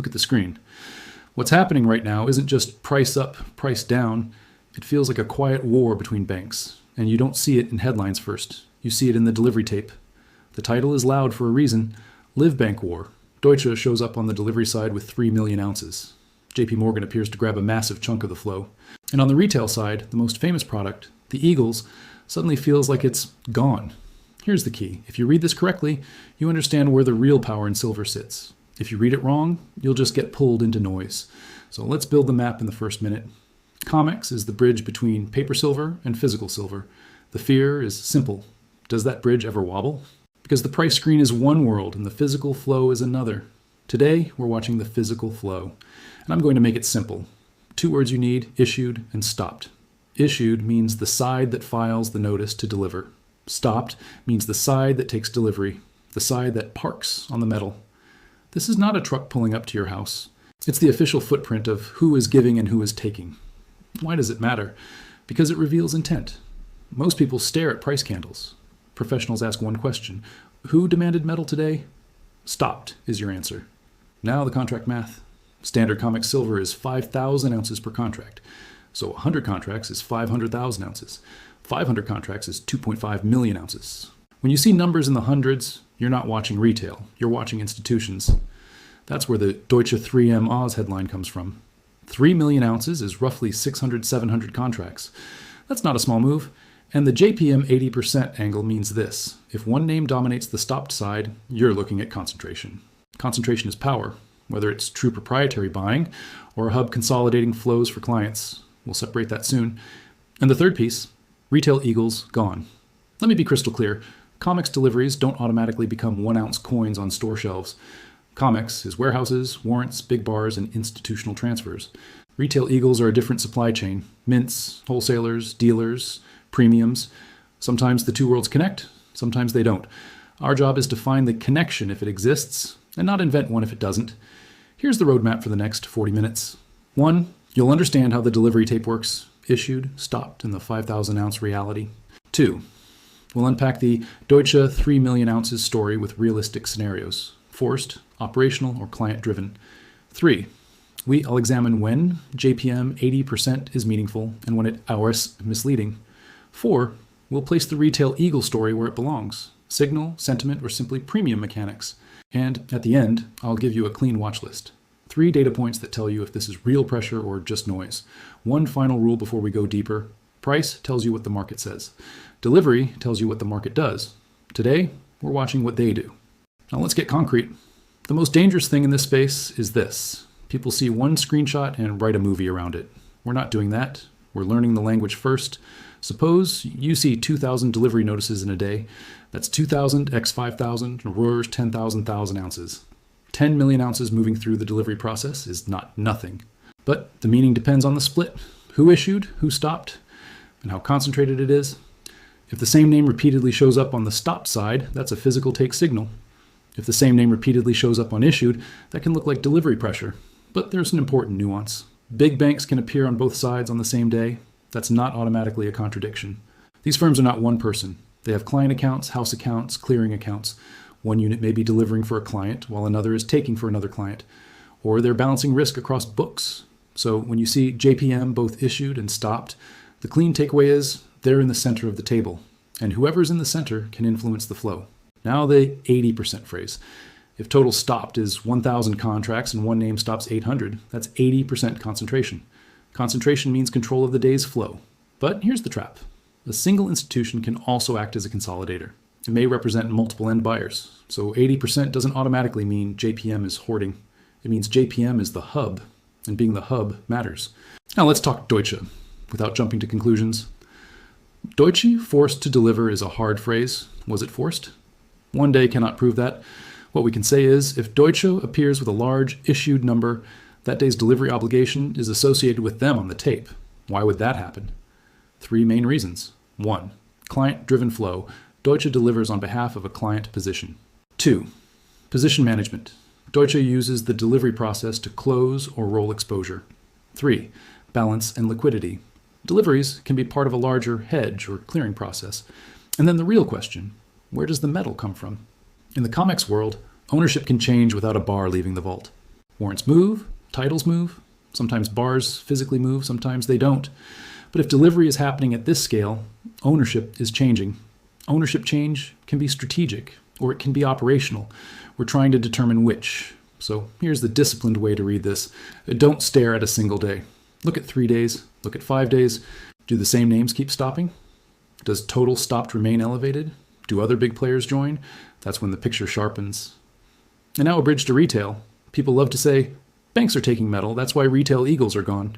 Look at the screen. What's happening right now isn't just price up, price down. It feels like a quiet war between banks, and you don't see it in headlines first. You see it in the delivery tape. The title is loud for a reason. Live Bank War. Deutsche shows up on the delivery side with 3 million ounces. JPMorgan appears to grab a massive chunk of the flow. And on the retail side, the most famous product, the Eagles, suddenly feels like it's gone. Here's the key. If you read this correctly, you understand where the real power in silver sits. If you read it wrong, you'll just get pulled into noise. So let's build the map in the first minute. COMEX is the bridge between paper silver and physical silver. The fear is simple. Does that bridge ever wobble? Because the price screen is one world and the physical flow is another. Today, we're watching the physical flow. And I'm going to make it simple. 2 words you need, issued and stopped. Issued means the side that files the notice to deliver. Stopped means the side that takes delivery, the side that parks on the metal. This is not a truck pulling up to your house. It's the official footprint of who is giving and who is taking. Why does it matter? Because it reveals intent. Most people stare at price candles. Professionals ask one question. Who demanded metal today? Stopped is your answer. Now the contract math. Standard COMEX silver is 5,000 ounces per contract. So 100 contracts is 500,000 ounces. 500 contracts is 2.5 million ounces. When you see numbers in the hundreds, you're not watching retail. You're watching institutions. That's where the Deutsche 3M Oz headline comes from. 3 million ounces is roughly 600, 700 contracts. That's not a small move. And the JPM 80% angle means this. If one name dominates the stopped side, you're looking at concentration. Concentration is power, whether it's true proprietary buying or a hub consolidating flows for clients. We'll separate that soon. And the third piece, retail eagles gone. Let me be crystal clear. COMEX deliveries don't automatically become 1-ounce coins on store shelves. COMEX is warehouses, warrants, big bars, and institutional transfers. Retail eagles are a different supply chain. Mints, wholesalers, dealers, premiums. Sometimes the two worlds connect, sometimes they don't. Our job is to find the connection if it exists, and not invent one if it doesn't. Here's the roadmap for the next 40 minutes. 1, you'll understand how the delivery tape works, issued, stopped, and the 5,000 ounce reality. 2, we'll unpack the Deutsche 3 million ounces story with realistic scenarios, forced, operational, or client-driven. 3, I'll examine when JPM 80% is meaningful and when it hours misleading. 4, we'll place the retail eagle story where it belongs, signal, sentiment, or simply premium mechanics. And at the end, I'll give you a clean watch list. 3 data points that tell you if this is real pressure or just noise. 1 final rule before we go deeper. Price tells you what the market says. Delivery tells you what the market does. Today, we're watching what they do. Now let's get concrete. The most dangerous thing in this space is this. People see one screenshot and write a movie around it. We're not doing that. We're learning the language first. Suppose you see 2,000 delivery notices in a day. That's 2,000 x 5,000, Rohr's 10,000 ounces. 10 million ounces moving through the delivery process is not nothing. But the meaning depends on the split. Who issued, who stopped, and how concentrated it is. If the same name repeatedly shows up on the stopped side, that's a physical take signal. If the same name repeatedly shows up on issued, that can look like delivery pressure. But there's an important nuance. Big banks can appear on both sides on the same day. That's not automatically a contradiction. These firms are not one person. They have client accounts, house accounts, clearing accounts. One unit may be delivering for a client while another is taking for another client. Or they're balancing risk across books. So when you see JPM both issued and stopped, the clean takeaway is they're in the center of the table. And whoever's in the center can influence the flow. Now the 80% phrase. If total stopped is 1,000 contracts and one name stops 800, that's 80% concentration. Concentration means control of the day's flow. But here's the trap. A single institution can also act as a consolidator. It may represent multiple end buyers. So 80% doesn't automatically mean JPM is hoarding. It means JPM is the hub, and being the hub matters. Now let's talk Deutsche, without jumping to conclusions. Deutsche forced to deliver is a hard phrase. Was it forced? One day cannot prove that. What we can say is, if Deutsche appears with a large issued number, that day's delivery obligation is associated with them on the tape. Why would that happen? 3 main reasons. 1, client-driven flow. Deutsche delivers on behalf of a client position. 2, position management. Deutsche uses the delivery process to close or roll exposure. 3, balance and liquidity. Deliveries can be part of a larger hedge or clearing process. And then the real question, where does the metal come from? In the COMEX world, ownership can change without a bar leaving the vault. Warrants move, titles move, sometimes bars physically move, sometimes they don't. But if delivery is happening at this scale, ownership is changing. Ownership change can be strategic, or it can be operational. We're trying to determine which. So here's the disciplined way to read this. Don't stare at a single day. Look at 3 days, look at 5 days. Do the same names keep stopping? Does total stopped remain elevated? Do other big players join? That's when the picture sharpens. And now a bridge to retail. People love to say, banks are taking metal, that's why retail eagles are gone.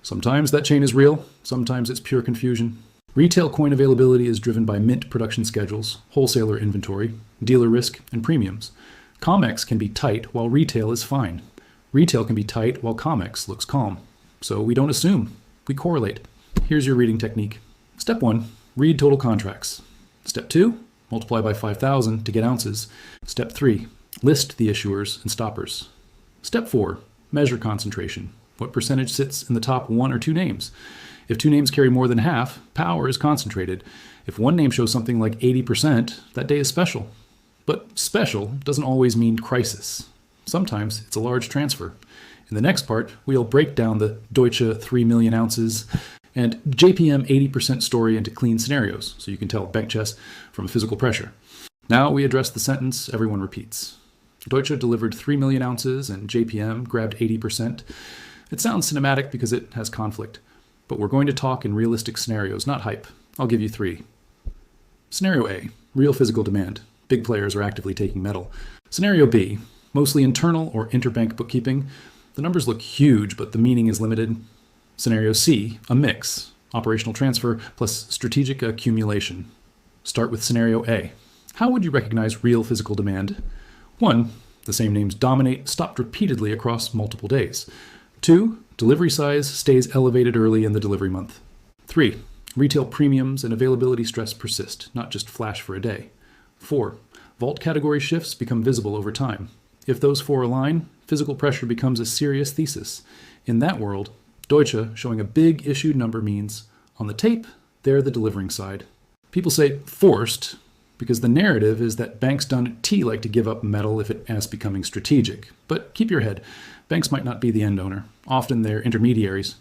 Sometimes that chain is real, sometimes it's pure confusion. Retail coin availability is driven by mint production schedules, wholesaler inventory, dealer risk, and premiums. COMEX can be tight while retail is fine. Retail can be tight while COMEX looks calm. So we don't assume, we correlate. Here's your reading technique. Step 1, read total contracts. Step 2, multiply by 5,000 to get ounces. Step 3, list the issuers and stoppers. Step 4, measure concentration. What percentage sits in the top 1 or 2 names? If 2 names carry more than half, power is concentrated. If one name shows something like 80%, that day is special. But special doesn't always mean crisis. Sometimes it's a large transfer. In the next part, we'll break down the Deutsche 3 million ounces and JPM 80% story into clean scenarios, so you can tell bank chess from physical pressure. Now we address the sentence everyone repeats. Deutsche delivered 3 million ounces and JPM grabbed 80%. It sounds cinematic because it has conflict, but we're going to talk in realistic scenarios, not hype. I'll give you 3. Scenario A, real physical demand. Big players are actively taking metal. Scenario B, mostly internal or interbank bookkeeping. The numbers look huge, but the meaning is limited. Scenario C, a mix, operational transfer plus strategic accumulation. Start with scenario A. How would you recognize real physical demand? 1, the same names dominate, stopped repeatedly across multiple days. 2, delivery size stays elevated early in the delivery month. 3, retail premiums and availability stress persist, not just flash for a day. 4, vault category shifts become visible over time. If those 4 align, physical pressure becomes a serious thesis. In that world, Deutsche showing a big issued number means, on the tape, they're the delivering side. People say forced, because the narrative is that banks done at T like to give up metal if it asks becoming strategic. But keep your head, banks might not be the end owner. Often they're intermediaries.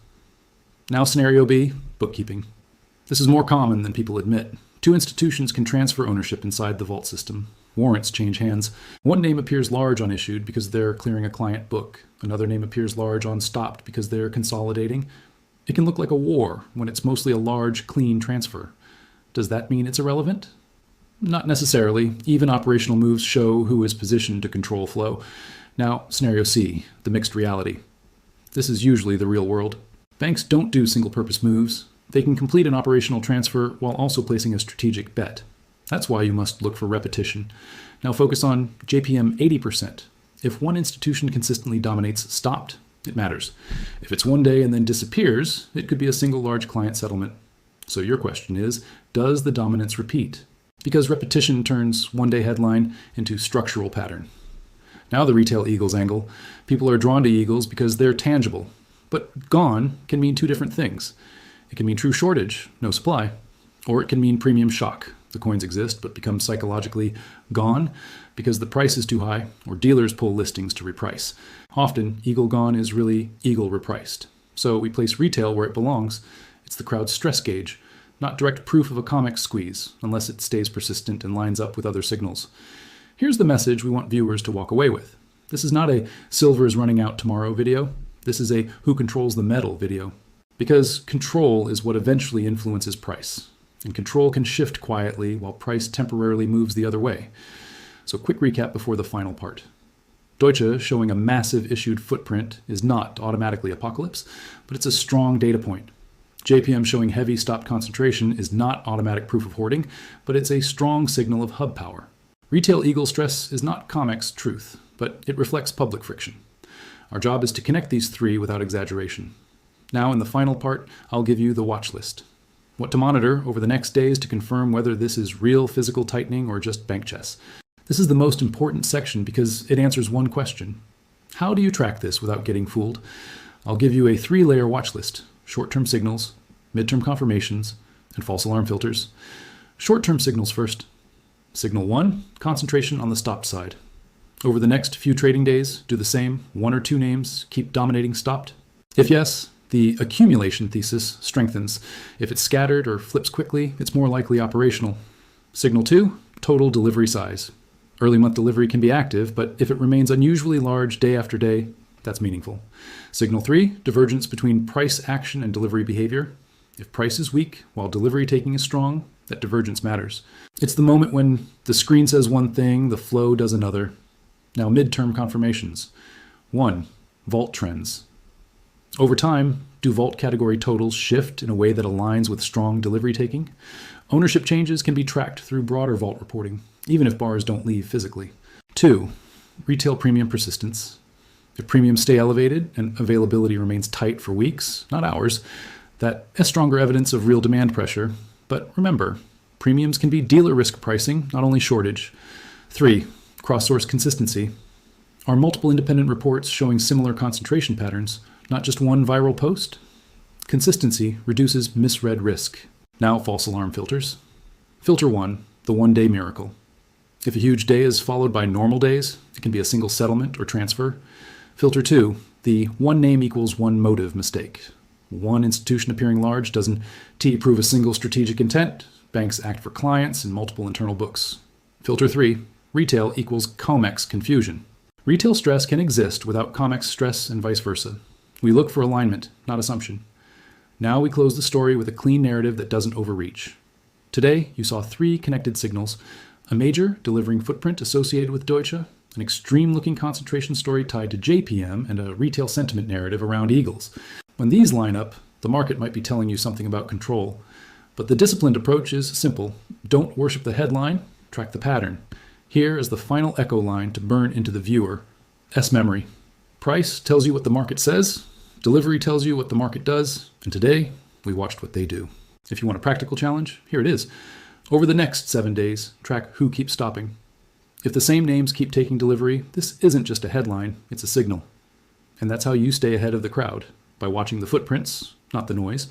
Now scenario B, bookkeeping. This is more common than people admit. 2 institutions can transfer ownership inside the vault system. Warrants change hands. One name appears large on issued because they're clearing a client book. Another name appears large on stopped because they're consolidating. It can look like a war when it's mostly a large, clean transfer. Does that mean it's irrelevant? Not necessarily. Even operational moves show who is positioned to control flow. Now, scenario C, the mixed reality. This is usually the real world. Banks don't do single-purpose moves. They can complete an operational transfer while also placing a strategic bet. That's why you must look for repetition. Now focus on JPM 80%. If one institution consistently dominates stopped, it matters. If it's one day and then disappears, it could be a single large client settlement. So your question is, does the dominance repeat? Because repetition turns one-day headline into structural pattern. Now the retail eagles angle. People are drawn to eagles because they're tangible. But gone can mean 2 different things. It can mean true shortage, no supply, or it can mean premium shock. The coins exist but become psychologically gone because the price is too high or dealers pull listings to reprice. Often, eagle gone is really eagle repriced. So we place retail where it belongs. It's the crowd's stress gauge, not direct proof of a COMEX squeeze, unless it stays persistent and lines up with other signals. Here's the message we want viewers to walk away with. This is not a silver is running out tomorrow video. This is a who controls the metal video. Because control is what eventually influences price. And control can shift quietly while price temporarily moves the other way. So quick recap before the final part. Deutsche showing a massive issued footprint is not automatically apocalypse, but it's a strong data point. JPM showing heavy stopped concentration is not automatic proof of hoarding, but it's a strong signal of hub power. Retail eagle stress is not COMEX truth, but it reflects public friction. Our job is to connect these 3 without exaggeration. Now in the final part, I'll give you the watch list. What to monitor over the next days to confirm whether this is real physical tightening or just bank chess. This is the most important section because it answers one question. How do you track this without getting fooled? I'll give you a 3-layer watch list: short-term signals, midterm confirmations, and false alarm filters. Short-term signals first. Signal 1, concentration on the stopped side. Over the next few trading days, do the same. One or two names keep dominating stopped? If yes, the accumulation thesis strengthens. If it's scattered or flips quickly, it's more likely operational. Signal 2, total delivery size. Early month delivery can be active, but if it remains unusually large day after day, that's meaningful. Signal 3, divergence between price action and delivery behavior. If price is weak while delivery taking is strong, that divergence matters. It's the moment when the screen says one thing, the flow does another. Now, midterm confirmations. 1, vault trends. Over time, do vault category totals shift in a way that aligns with strong delivery taking? Ownership changes can be tracked through broader vault reporting, even if bars don't leave physically. 2, retail premium persistence. If premiums stay elevated and availability remains tight for weeks, not hours, that is stronger evidence of real demand pressure. But remember, premiums can be dealer risk pricing, not only shortage. 3, cross-source consistency. Are multiple independent reports showing similar concentration patterns, not just one viral post? Consistency reduces misread risk. Now, false alarm filters. Filter 1, the one-day miracle. If a huge day is followed by normal days, it can be a single settlement or transfer. Filter 2, the one name equals one motive mistake. One institution appearing large doesn't prove a single strategic intent. Banks act for clients in multiple internal books. Filter 3, retail equals COMEX confusion. Retail stress can exist without COMEX stress and vice versa. We look for alignment, not assumption. Now we close the story with a clean narrative that doesn't overreach. Today, you saw 3 connected signals: a major delivering footprint associated with Deutsche, an extreme-looking concentration story tied to JPM, and a retail sentiment narrative around Eagles. When these line up, the market might be telling you something about control. But the disciplined approach is simple. Don't worship the headline, track the pattern. Here is the final echo line to burn into the viewer. S-memory. Price tells you what the market says, delivery tells you what the market does, and today, we watched what they do. If you want a practical challenge, here it is. Over the next 7 days, track who keeps stopping. If the same names keep taking delivery, this isn't just a headline, it's a signal. And that's how you stay ahead of the crowd, by watching the footprints, not the noise.